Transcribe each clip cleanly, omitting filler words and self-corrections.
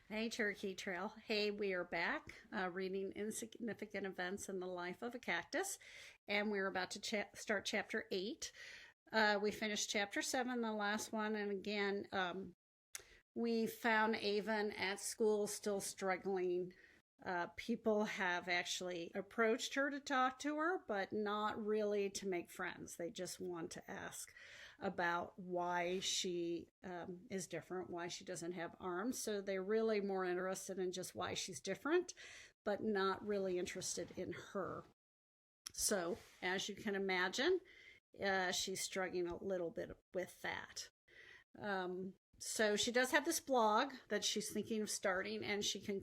Hey, Turkey Trail. Hey, we are back reading Insignificant Events in the Life of a Cactus, and we're about to start chapter 8. We finished chapter 7, the last one, and again, we found Avon at school still struggling. People have actually approached her to talk to her, but not really to make friends. They just want to ask about why she is different, why she doesn't have arms. So they're really more interested in just why she's different, but not really interested in her. So, as you can imagine, she's struggling a little bit with that. So she does have this blog that she's thinking of starting, and she can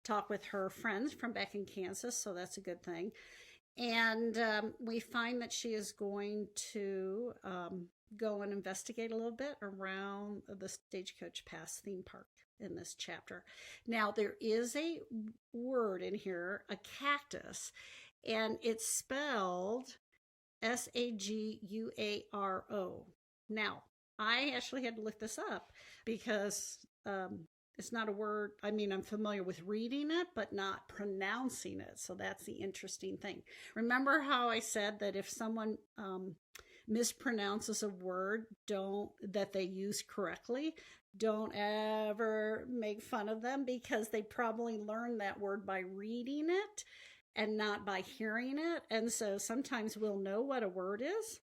talk with her friends from back in Kansas, so that's a good thing. And we find that she is going to go and investigate a little bit around the Stagecoach Pass theme park in this chapter. Now, there is a word in here, a cactus, and it's spelled Saguaro. Now, I actually had to look this up because it's not a word. I mean, I'm familiar with reading it, but not pronouncing it. So that's the interesting thing. Remember how I said that if someone mispronounces a word that they use correctly, don't ever make fun of them because they probably learned that word by reading it and not by hearing it. And so sometimes we'll know what a word is.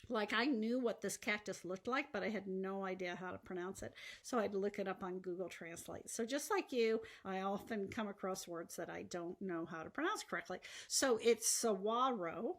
Like I knew what this cactus looked like, but I had no idea how to pronounce it. So I'd look it up on Google Translate. So just like you, I often come across words that I don't know how to pronounce correctly. So it's saguaro.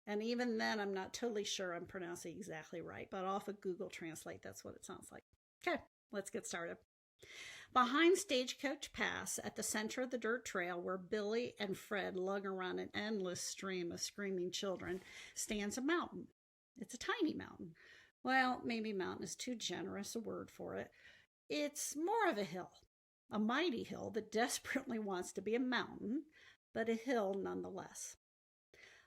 And even then, I'm not totally sure I'm pronouncing exactly right, but off of Google Translate, that's what it sounds like. Okay, let's get started. Behind Stagecoach Pass, at the center of the dirt trail where Billy and Fred lug around an endless stream of screaming children, stands a mountain. It's a tiny mountain. Well, maybe mountain is too generous a word for it. It's more of a hill, a mighty hill that desperately wants to be a mountain, but a hill nonetheless.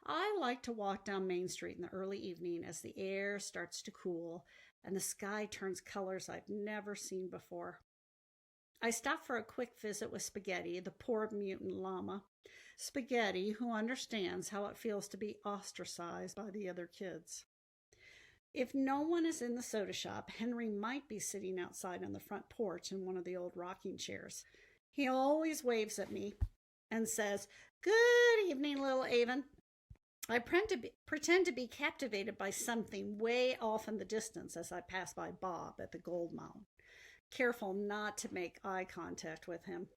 I like to walk down Main Street in the early evening as the air starts to cool and the sky turns colors I've never seen before. I stop for a quick visit with Spaghetti, the poor mutant llama. Spaghetti, who understands how it feels to be ostracized by the other kids. If no one is in the soda shop, Henry might be sitting outside on the front porch in one of the old rocking chairs. He always waves at me and says, "Good evening, little Avon." I pretend to be captivated by something way off in the distance as I pass by Bob at the gold mine, careful not to make eye contact with him.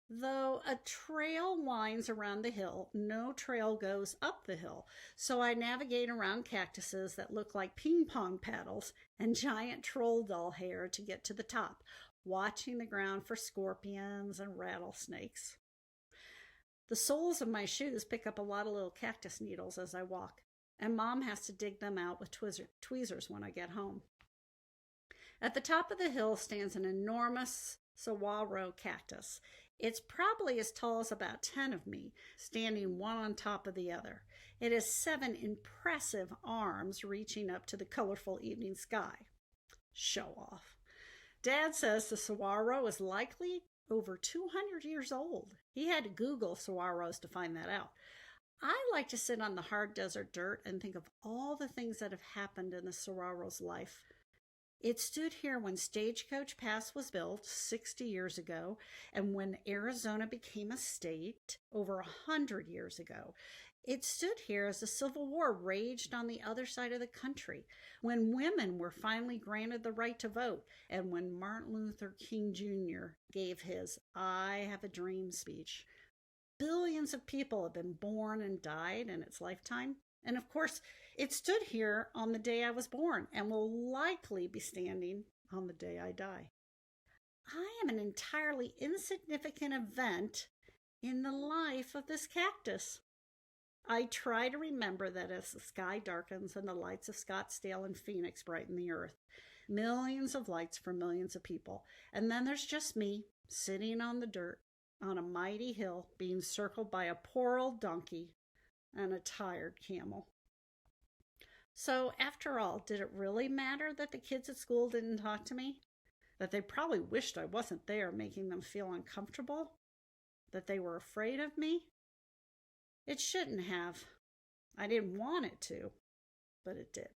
Though a trail winds around the hill, no trail goes up the hill, so I navigate around cactuses that look like ping pong paddles and giant troll doll hair to get to the top, watching the ground for scorpions and rattlesnakes. The soles of my shoes pick up a lot of little cactus needles as I walk, and Mom has to dig them out with tweezers when I get home. At the top of the hill stands an enormous saguaro cactus. It's probably as tall as about 10 of me, standing one on top of the other. It has 7 impressive arms reaching up to the colorful evening sky. Show off. Dad says the saguaro is likely over 200 years old. He had to Google saguaros to find that out. I like to sit on the hard desert dirt and think of all the things that have happened in the saguaro's life. It stood here when Stagecoach Pass was built 60 years ago, and when Arizona became a state over 100 years ago. It stood here as the Civil War raged on the other side of the country, when women were finally granted the right to vote, and when Martin Luther King Jr. gave his "I Have a Dream" speech. Billions of people have been born and died in its lifetime. And of course, it stood here on the day I was born and will likely be standing on the day I die. I am an entirely insignificant event in the life of this cactus. I try to remember that as the sky darkens and the lights of Scottsdale and Phoenix brighten the earth. Millions of lights for millions of people. And then there's just me, sitting on the dirt, on a mighty hill, being circled by a poor old donkey and a tired camel. So, after all, did it really matter that the kids at school didn't talk to me? that they probably wished I wasn't there, making them feel uncomfortable, that they were afraid of me. It shouldn't have. I didn't want it to, but it did.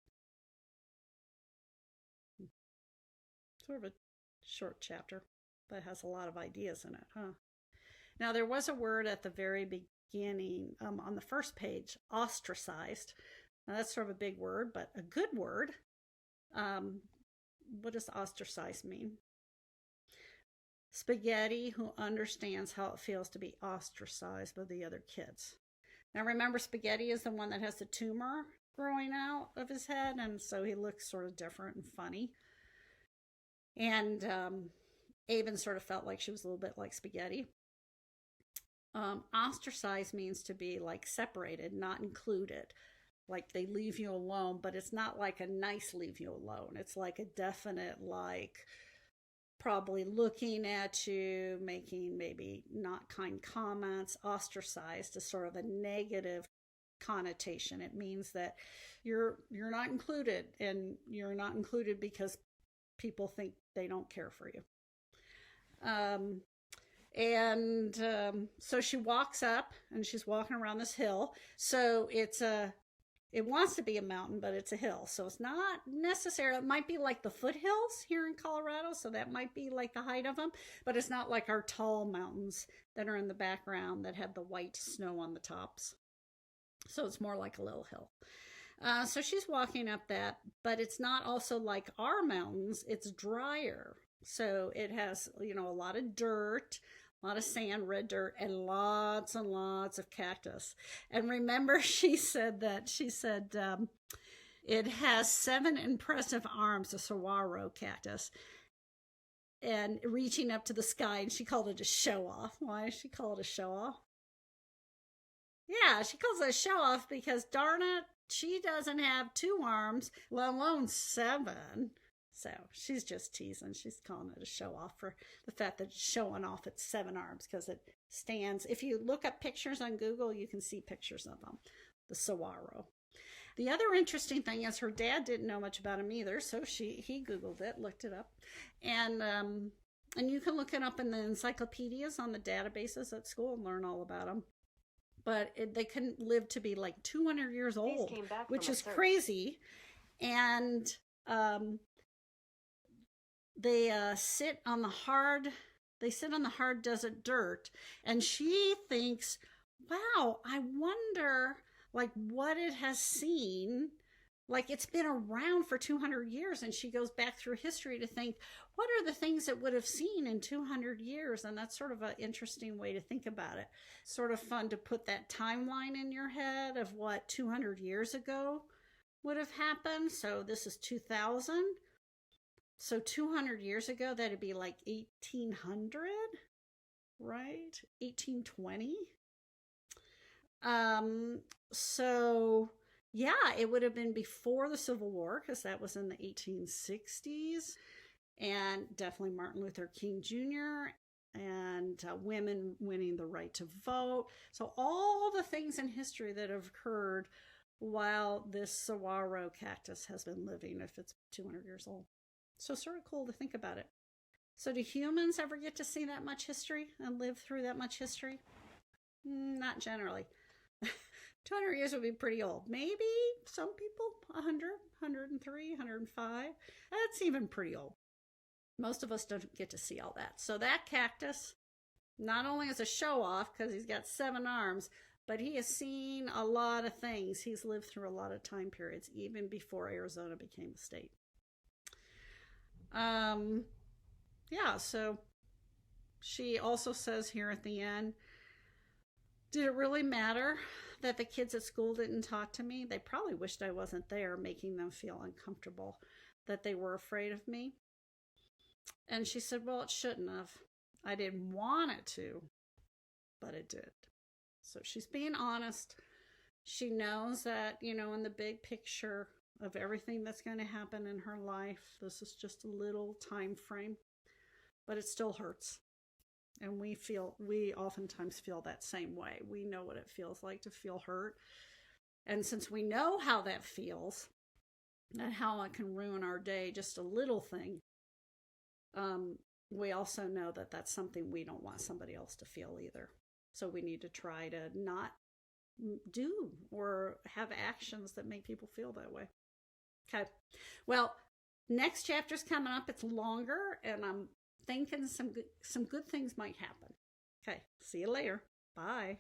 Sort of a short chapter, but has a lot of ideas in it, huh? Now, there was a word at the very beginning on the first page, ostracized. Now, that's sort of a big word, but a good word. What does ostracized mean? Spaghetti who understands how it feels to be ostracized by the other kids. Now, remember, Spaghetti is the one that has the tumor growing out of his head, and so he looks sort of different and funny. And Avon sort of felt like she was a little bit like Spaghetti. Ostracized means to be like separated, not included. Like they leave you alone, but it's not like a nice leave you alone. It's like a definite, like probably looking at you, making maybe not kind comments. Ostracized is sort of a negative connotation. It means that you're not included, and you're not included because people think they don't care for you. So she walks up, and she's walking around this hill. So it wants to be a mountain, but it's a hill. So it's not necessarily, it might be like the foothills here in Colorado. So that might be like the height of them, but it's not like our tall mountains that are in the background that have the white snow on the tops. So it's more like a little hill. So she's walking up that, but it's not also like our mountains. It's drier. So it has, a lot of dirt, a lot of sand, red dirt, and lots of cactus. And remember, she said it has 7 impressive arms, the saguaro cactus, and reaching up to the sky, and she called it a show-off. Why does she call it a show-off? Yeah, she calls it a show-off because, darn it, she doesn't have 2 arms, let alone 7. So she's just teasing. She's calling it a show-off for the fact that it's showing off its 7 arms because it stands. If you look up pictures on Google, you can see pictures of them, the saguaro. The other interesting thing is her dad didn't know much about him either, so he Googled it, looked it up. And you can look it up in the encyclopedias on the databases at school and learn all about them. But they couldn't live to be like 200 years old, which is crazy. And they sit on the hard desert dirt, and she thinks, wow, I wonder like what it has seen. Like it's been around for 200 years, and she goes back through history to think, what are the things it would have seen in 200 years? And that's sort of an interesting way to think about it. Sort of fun to put that timeline in your head of what 200 years ago would have happened. So this is 2000. So 200 years ago, that'd be like 1800, right? 1820. So yeah, it would have been before the Civil War because that was in the 1860s, and definitely Martin Luther King Jr. and women winning the right to vote. So all the things in history that have occurred while this saguaro cactus has been living, if it's 200 years old. So sort of cool to think about it. So do humans ever get to see that much history and live through that much history? Not generally. 200 years would be pretty old. Maybe some people 100, 103, 105. That's even pretty old. Most of us don't get to see all that. So that cactus, not only is a show-off because he's got 7 arms, but he has seen a lot of things. He's lived through a lot of time periods, even before Arizona became a state. Yeah, so she also says here at the end, did it really matter that the kids at school didn't talk to me? They probably wished I wasn't there, making them feel uncomfortable, that they were afraid of me. And she said, well, it shouldn't have. I didn't want it to, but it did. So she's being honest. She knows that, in the big picture of everything that's going to happen in her life, this is just a little time frame, but it still hurts. And we oftentimes feel that same way. We know what it feels like to feel hurt. And since we know how that feels and how it can ruin our day, just a little thing, we also know that that's something we don't want somebody else to feel either. So we need to try to not do or have actions that make people feel that way. Okay. Well, next chapter's coming up. It's longer, and I'm thinking some good things might happen. Okay. See you later. Bye.